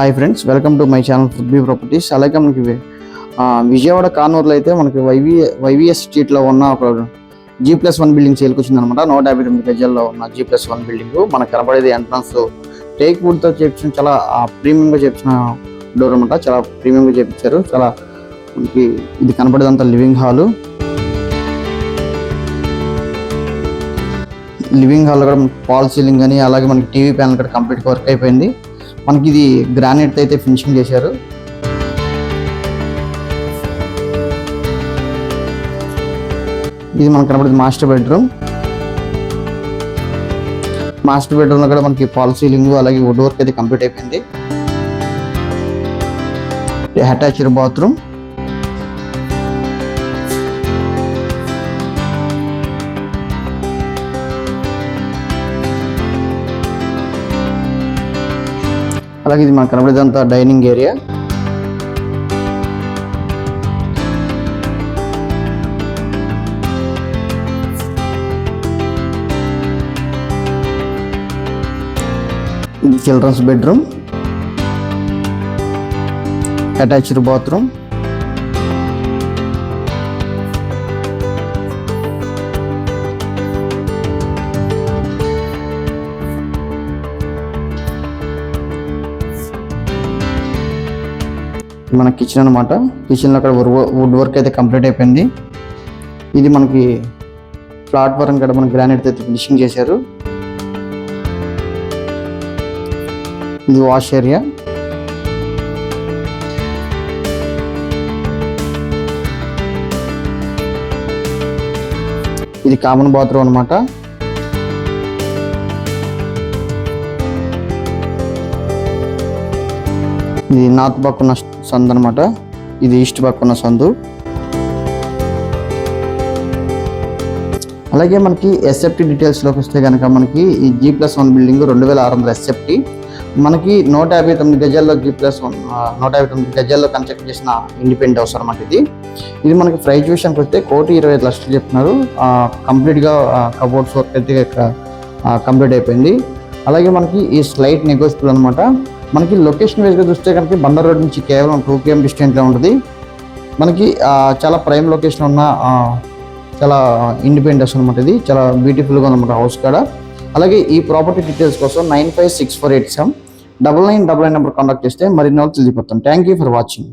Hi friends, welcome to my channel food be properties. అలాగే మనకి విజయవాడ కానూరులో అయితే మనకి వైవిఎస్ స్ట్రీట్లో ఉన్న ఒక G+1 బిల్డింగ్ సేల్కి వచ్చిందనమాట. 159 గజాల్లో ఉన్న G+1 బిల్డింగ్ మనకు కనబడేది ఎంట్రన్స్ టేక్ వుడ్తో చేపించిన చాలా ప్రీమియంగా చేపించిన డోర్ అనమాట. చాలా ప్రీమియంగా చేపించారు. చాలా మనకి ఇది కనబడేదంతా లివింగ్ హాల్ కూడా మనకి ఫాల్ సీలింగ్ అని, అలాగే మనకి టీవీ ప్యానల్ కూడా కంప్లీట్గా వర్క్ అయిపోయింది. మనకి ఇది గ్రానైట్ అయితే ఫినిషింగ్ చేశారు. ఇది మనకు కనబడేది మాస్టర్ బెడ్రూమ్ లో కూడా మనకి ఫాల్ సీలింగ్ అలాగే వుడ్ వర్క్ అయితే కంప్లీట్ అయిపోయింది. అటాచ్డ్ బాత్రూమ్, అలాగే ఇది మనకు కనబడేదంతా డైనింగ్ ఏరియా. ఇది చిల్డ్రన్స్ బెడ్రూమ్, అటాచ్డ్ బాత్రూమ్, మన కిచెన్ అనమాట. కిచెన్లో అక్కడ వుడ్ వర్క్ అయితే కంప్లీట్ అయిపోయింది. ఇది మనకి ప్లాట్ఫారం కూడా మనకి గ్రానైట్ అయితే ఫినిషింగ్ చేశారు. ఇది వాష్ ఏరియా. ఇది కామన్ బాత్రూమ్ అనమాట. ఇది నార్త్ పక్క ఉన్న సందు అనమాట. ఇది ఈస్ట్ పక్క ఉన్న సందు. అలాగే మనకి ఎస్ఎఫ్టీ డీటెయిల్స్లోకి వస్తే కనుక మనకి ఈ G+1 బిల్డింగ్ 2600 ఎస్ఎఫ్టీ, మనకి 159 గజాల్లో G+1 గజాల్లో కన్స్ట్రక్ట్ చేసిన ఇండిపెండెంట్ హౌస్ అనమాట. ఇది మనకి ప్రైస్ విషయానికి వస్తే 1,25,00,000 చెప్తున్నారు. కంప్లీట్గా కబోర్డ్స్ వర్క్ అయితే కంప్లీట్ అయిపోయింది. అలాగే మనకి ఈ స్లైట్ నెగోషియబుల్ అనమాట. మనకి లొకేషన్ వైజ్గా చూస్తే కనుక బందర్ రోడ్ నుంచి కేవలం 2 km డిస్టెన్స్లో ఉంటుంది. మనకి చాలా ప్రైమ్ లొకేషన్ ఉన్న చాలా ఇండిపెండెంట్ హౌస్ అనమాట. ఇది చాలా బ్యూటిఫుల్గా ఉందన్నమాట హౌస్ కాడ. అలాగే ఈ ప్రాపర్టీ డీటెయిల్స్ కోసం 9564879999 నెంబర్ కాంటాక్ట్ చేస్తే మరిన్ని వాళ్ళు తెలియపోతాం. Thank you for watching.